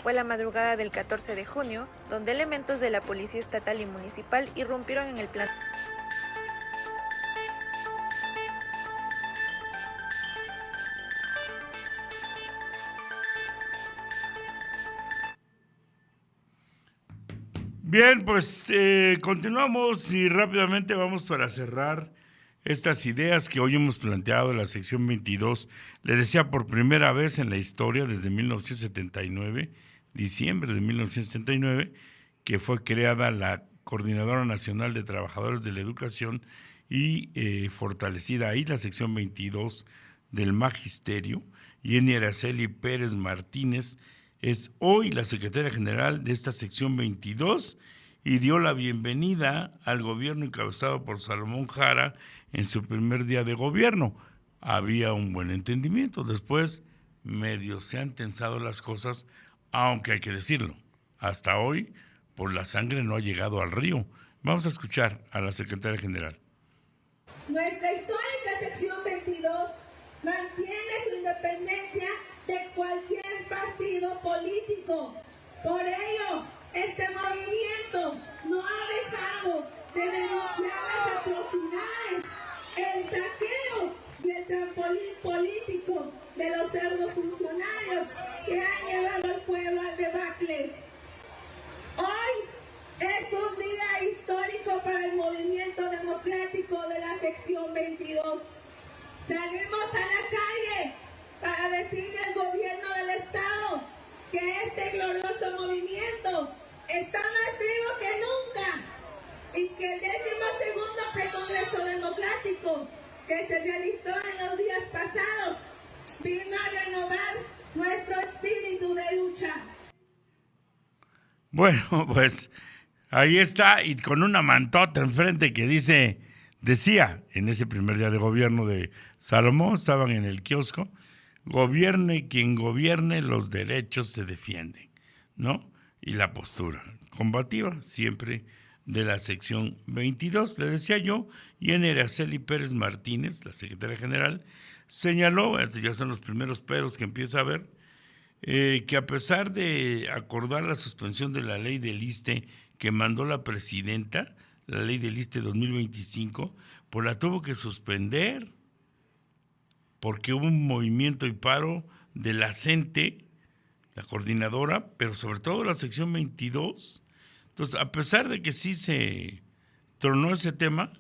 Fue la madrugada del 14 de junio, donde elementos de la Policía Estatal y Municipal irrumpieron en el plan. Bien, pues continuamos y rápidamente vamos para cerrar estas ideas que hoy hemos planteado en la sección 22. Le decía, por primera vez en la historia, desde 1979, diciembre de 1979, que fue creada la Coordinadora Nacional de Trabajadores de la Educación y fortalecida ahí la sección 22 del Magisterio. Jenny Araceli Pérez Martínez es hoy la secretaria general de esta sección 22 y dio la bienvenida al gobierno encabezado por Salomón Jara en su primer día de gobierno. Había un buen entendimiento. Después, medio se han tensado las cosas, aunque hay que decirlo, hasta hoy, pues la sangre no ha llegado al río. Vamos a escuchar a la secretaria general. Nuestra histórica sección 22 mantiene su independencia de cualquier partido político. Por ello, este movimiento no ha dejado de denunciar las atrocidades, el saqueo y el trampolín político de los pseudofuncionarios que han llevado al pueblo al debacle. Hoy es un día histórico para el movimiento democrático de la sección 22. Salimos a la calle para decirle al gobierno del estado que este glorioso movimiento está más vivo que nunca y que el 12º Precongreso Democrático que se realizó en los días pasados vino a renovar nuestro espíritu de lucha. Bueno, pues ahí está, y con una mantota enfrente que decía en ese primer día de gobierno de Salomón, estaban en el kiosco: gobierne quien gobierne, los derechos se defienden, ¿no? Y la postura combativa siempre de la sección 22. Le decía yo, Jenny Araceli Pérez Martínez, la secretaria general, señaló, ya son los primeros pedos que empieza a ver, que a pesar de acordar la suspensión de la ley del ISSSTE que mandó la presidenta, la ley del ISSSTE 2025, pues la tuvo que suspender porque hubo un movimiento y paro de la CENTE, la coordinadora, pero sobre todo la sección 22. Entonces, a pesar de que sí se tronó ese tema,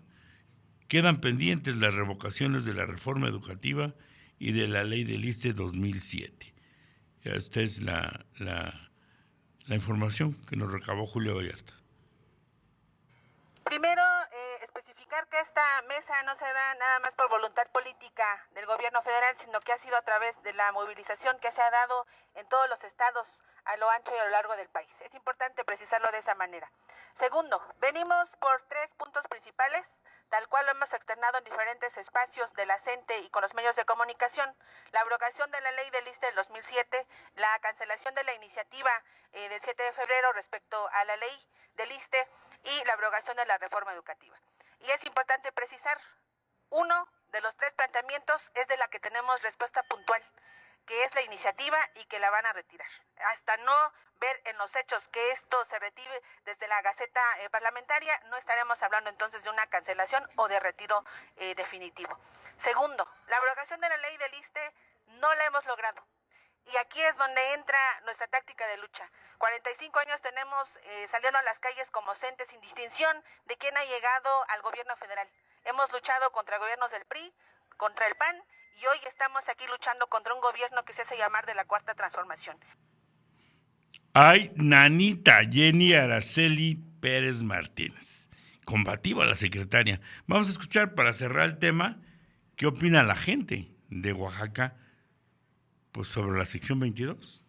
quedan pendientes las revocaciones de la reforma educativa y de la ley del ISSSTE 2007. Esta es la información que nos recabó Julio Vallarta. Primero, especificar que esta mesa no se da nada más por voluntad política del gobierno federal, sino que ha sido a través de la movilización que se ha dado en todos los estados a lo ancho y a lo largo del país. Es importante precisarlo de esa manera. Segundo, venimos por 3 puntos principales, tal cual lo hemos externado en diferentes espacios de la CENTE y con los medios de comunicación: la abrogación de la ley del ISSSTE del 2007, la cancelación de la iniciativa del 7 de febrero respecto a la ley del ISSSTE y la abrogación de la reforma educativa. Y es importante precisar, uno de los 3 planteamientos es de la que tenemos respuesta puntual, que es la iniciativa y que la van a retirar. Hasta no ver en los hechos que esto se retire desde la Gaceta Parlamentaria, no estaremos hablando entonces de una cancelación o de retiro definitivo. Segundo, la abrogación de la ley del ISSSTE no la hemos logrado. Y aquí es donde entra nuestra táctica de lucha. 45 años tenemos saliendo a las calles como CENTE sin distinción de quién ha llegado al gobierno federal. Hemos luchado contra gobiernos del PRI, contra el PAN, y hoy estamos aquí luchando contra un gobierno que se hace llamar de la Cuarta Transformación. Ay, nanita Jenny Araceli Pérez Martínez. Combativa la secretaria. Vamos a escuchar para cerrar el tema qué opina la gente de Oaxaca pues sobre la sección 22.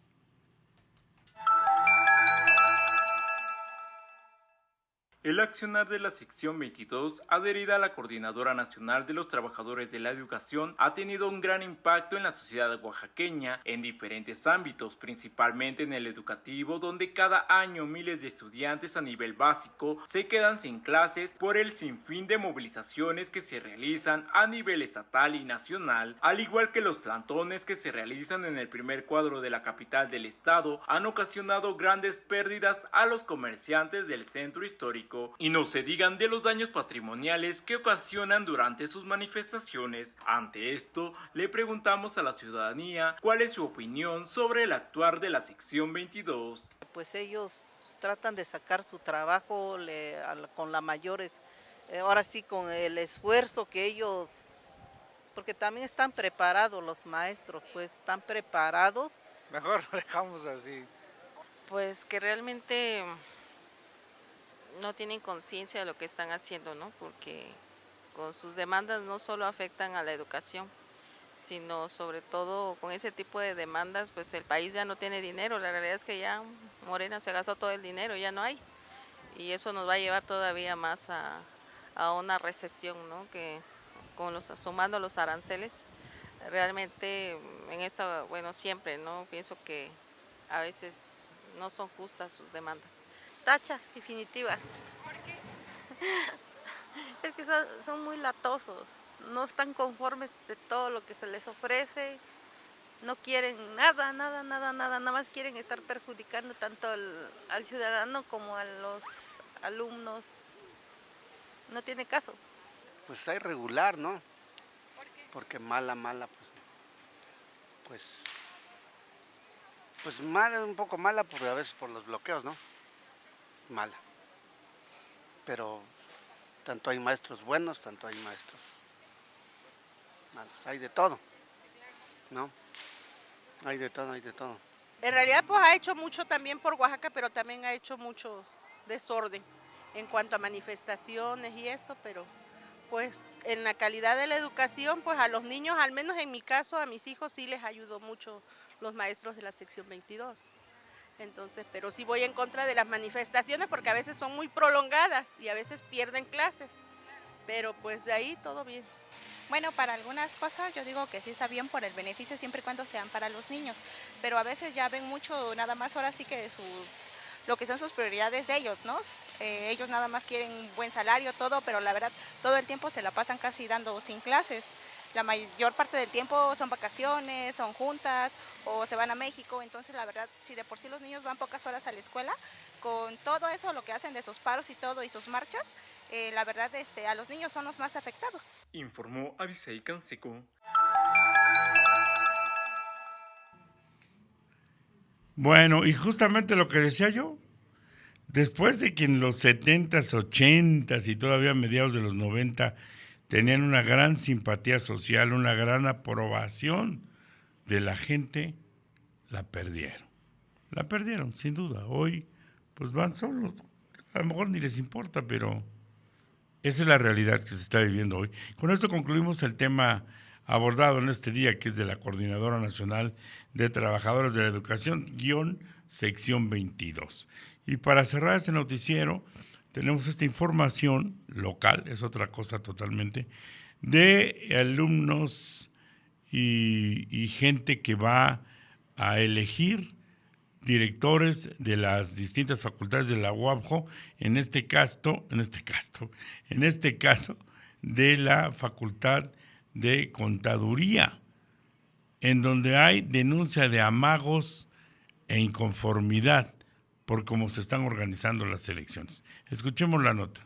El accionar de la sección 22, adherida a la Coordinadora Nacional de los Trabajadores de la Educación, ha tenido un gran impacto en la sociedad oaxaqueña en diferentes ámbitos, principalmente en el educativo, donde cada año miles de estudiantes a nivel básico se quedan sin clases por el sinfín de movilizaciones que se realizan a nivel estatal y nacional, al igual que los plantones que se realizan en el primer cuadro de la capital del estado, han ocasionado grandes pérdidas a los comerciantes del centro histórico. Y no se digan de los daños patrimoniales que ocasionan durante sus manifestaciones. Ante esto, le preguntamos a la ciudadanía cuál es su opinión sobre el actuar de la sección 22. Pues ellos tratan de sacar su trabajo con la mayores, ahora sí con el esfuerzo que ellos, porque también están preparados los maestros, pues están preparados. Mejor lo dejamos así. Pues que realmente no tienen conciencia de lo que están haciendo, ¿no? Porque con sus demandas no solo afectan a la educación, sino sobre todo con ese tipo de demandas, pues el país ya no tiene dinero. La realidad es que ya Morena se gastó todo el dinero, ya no hay. Y eso nos va a llevar todavía más a una recesión, ¿no? Que sumando los aranceles, realmente en esta, bueno, siempre, ¿no? Pienso que a veces no son justas sus demandas. Tacha definitiva. ¿Por qué? Es que son muy latosos, no están conformes de todo lo que se les ofrece, no quieren nada más quieren estar perjudicando tanto al ciudadano como a los alumnos. No tiene caso. Pues está irregular, ¿no? ¿Por qué? Porque mala, pues mala, un poco mala, porque a veces por los bloqueos, ¿no? Mala, pero tanto hay maestros buenos, tanto hay maestros malos, hay de todo, ¿no? Hay de todo. En realidad pues ha hecho mucho también por Oaxaca, pero también ha hecho mucho desorden en cuanto a manifestaciones y eso, pero pues en la calidad de la educación, pues a los niños, al menos en mi caso, a mis hijos sí les ayudó mucho los maestros de la sección 22. Entonces, pero sí voy en contra de las manifestaciones porque a veces son muy prolongadas y a veces pierden clases, pero pues de ahí todo bien. Bueno, para algunas cosas yo digo que sí está bien por el beneficio siempre y cuando sean para los niños, pero a veces ya ven mucho nada más ahora sí que lo que son sus prioridades de ellos, ¿no? Ellos nada más quieren un buen salario, todo, pero la verdad todo el tiempo se la pasan casi dando sin clases. La mayor parte del tiempo son vacaciones, son juntas o se van a México, entonces la verdad, si de por sí los niños van pocas horas a la escuela, con todo eso, lo que hacen de sus paros y todo y sus marchas, la verdad a los niños son los más afectados. Informó Abisei Canseco. Bueno, y justamente lo que decía yo, después de que en los 70s, 80s y todavía mediados de los 90 tenían una gran simpatía social, una gran aprobación de la gente, la perdieron, sin duda. Hoy pues van solos, a lo mejor ni les importa, pero esa es la realidad que se está viviendo hoy. Con esto concluimos el tema abordado en este día, que es de la Coordinadora Nacional de Trabajadores de la Educación, sección 22. Y para cerrar ese noticiero, tenemos esta información local, es otra cosa totalmente, de alumnos y gente que va a elegir directores de las distintas facultades de la UABJO, en este caso de la Facultad de Contaduría, en donde hay denuncia de amagos e inconformidad por cómo se están organizando las elecciones. Escuchemos la nota.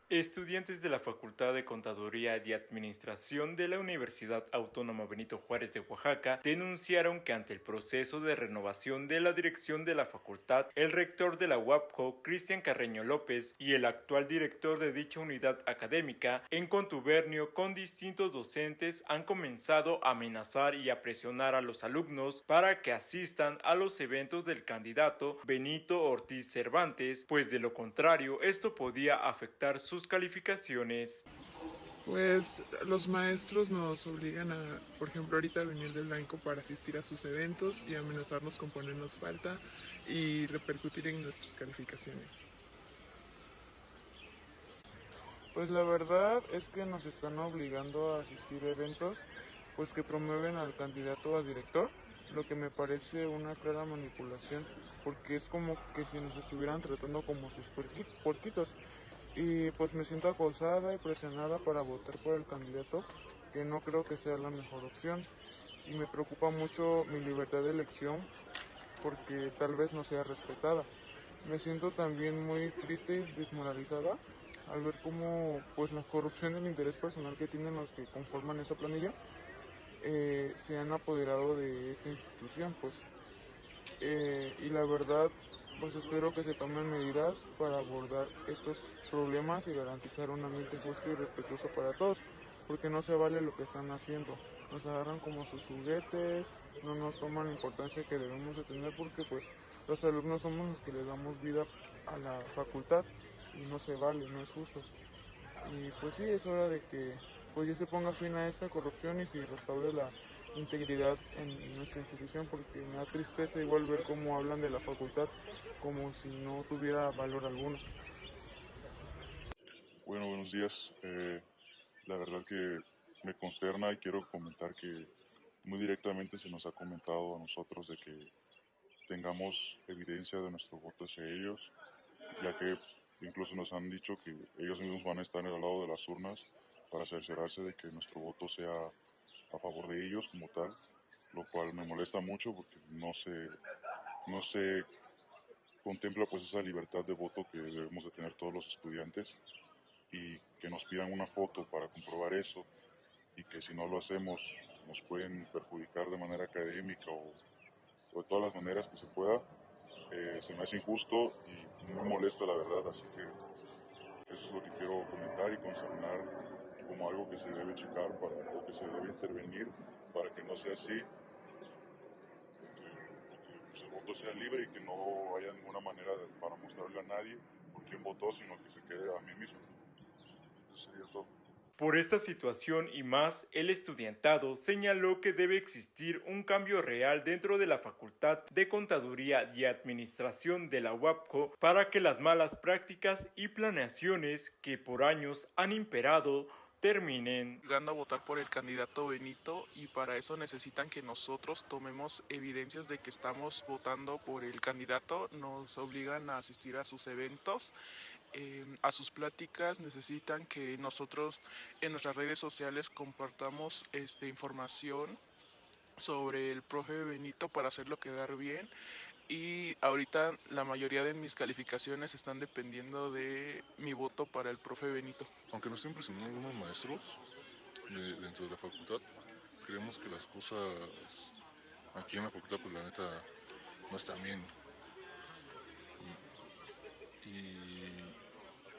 Estudiantes de la Facultad de Contaduría y Administración de la Universidad Autónoma Benito Juárez de Oaxaca denunciaron que ante el proceso de renovación de la dirección de la facultad, el rector de la UAPCO, Cristian Carreño López, y el actual director de dicha unidad académica, en contubernio con distintos docentes, han comenzado a amenazar y a presionar a los alumnos para que asistan a los eventos del candidato Benito Ortiz Cervantes, pues de lo contrario, esto podía afectar sus calificaciones. Pues los maestros nos obligan a, por ejemplo, ahorita a venir del blanco para asistir a sus eventos y amenazarnos con ponernos falta y repercutir en nuestras calificaciones. Pues la verdad es que nos están obligando a asistir a eventos pues que promueven al candidato a director, lo que me parece una clara manipulación, porque es como que si nos estuvieran tratando como sus puerquitos. Y pues me siento acosada y presionada para votar por el candidato, que no creo que sea la mejor opción. Y me preocupa mucho mi libertad de elección, porque tal vez no sea respetada. Me siento también muy triste y desmoralizada al ver cómo pues la corrupción y el interés personal que tienen los que conforman esa planilla se han apoderado de esta institución, pues. Y la verdad, pues espero que se tomen medidas para abordar estos problemas y garantizar un ambiente justo y respetuoso para todos, porque no se vale lo que están haciendo. Nos agarran como sus juguetes, no nos toman la importancia que debemos de tener, porque pues los alumnos somos los que le damos vida a la facultad y no se vale, no es justo. Y pues sí, es hora de que pues ya se ponga fin a esta corrupción y se restaure la integridad en nuestra institución, porque me da tristeza igual ver cómo hablan de la facultad como si no tuviera valor alguno. Bueno, buenos días. La verdad que me consterna y quiero comentar que muy directamente se nos ha comentado a nosotros de que tengamos evidencia de nuestro voto hacia ellos, ya que incluso nos han dicho que ellos mismos van a estar al lado de las urnas para cerciorarse de que nuestro voto sea a favor de ellos como tal, lo cual me molesta mucho porque no se contempla pues esa libertad de voto que debemos de tener todos los estudiantes, y que nos pidan una foto para comprobar eso, y que si no lo hacemos nos pueden perjudicar de manera académica o de todas las maneras que se pueda. Se me hace injusto y muy molesto, la verdad, así que eso es lo que quiero comentar y consignar como algo que se debe checar o que se debe intervenir para que no sea así, que el voto sea libre y que no haya ninguna manera para mostrarle a nadie por quién votó, sino que se quede a mí mismo. Eso sería todo. Por esta situación y más, el estudiantado señaló que debe existir un cambio real dentro de la Facultad de Contaduría y Administración de la UAPCO para que las malas prácticas y planeaciones que por años han imperado terminen. Llegando a votar por el candidato Benito, y para eso necesitan que nosotros tomemos evidencias de que estamos votando por el candidato, nos obligan a asistir a sus eventos, a sus pláticas, necesitan que nosotros en nuestras redes sociales compartamos información sobre el profe Benito para hacerlo quedar bien. Y ahorita la mayoría de mis calificaciones están dependiendo de mi voto para el profe Benito. Aunque nos estén presionando algunos maestros dentro de la facultad, creemos que las cosas aquí en la facultad, pues la neta, no están bien.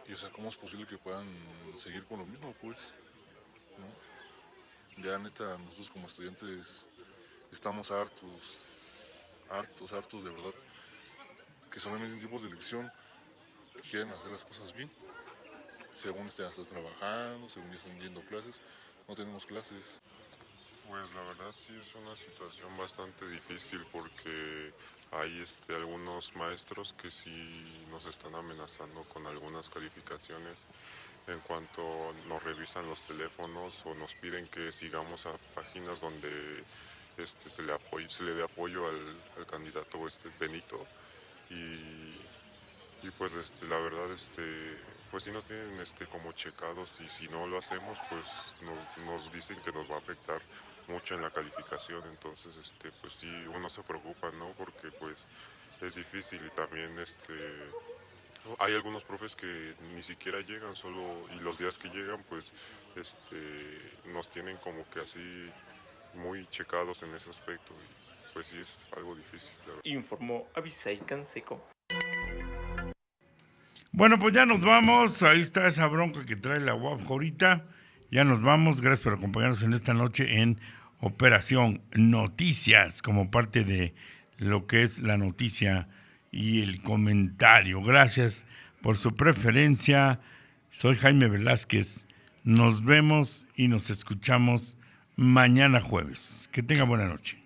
Y o sea, ¿cómo es posible que puedan seguir con lo mismo, pues? ¿No? Ya neta, nosotros como estudiantes estamos hartos de verdad, que solamente en tiempos de elección quieren hacer las cosas bien. Según están trabajando, según ya están yendo clases, no tenemos clases. Pues la verdad sí es una situación bastante difícil porque hay algunos maestros que sí nos están amenazando con algunas calificaciones en cuanto nos revisan los teléfonos o nos piden que sigamos a páginas donde se le dé apoyo al candidato Benito y pues la verdad pues sí nos tienen como checados, y si no lo hacemos pues nos dicen que nos va a afectar mucho en la calificación, entonces pues sí uno se preocupa, ¿no? Porque pues es difícil y también hay algunos profes que ni siquiera llegan y los días que llegan pues nos tienen como que así muy checados en ese aspecto y pues sí es algo difícil. Informó Abisai Canseco. Bueno, pues ya nos vamos. Ahí está esa bronca que trae la UAP ahorita. Ya nos vamos. Gracias por acompañarnos en esta noche en Operación Noticias, como parte de lo que es la noticia y el comentario. Gracias por su preferencia. Soy Jaime Velázquez. Nos vemos y nos escuchamos mañana jueves. Que tenga buena noche.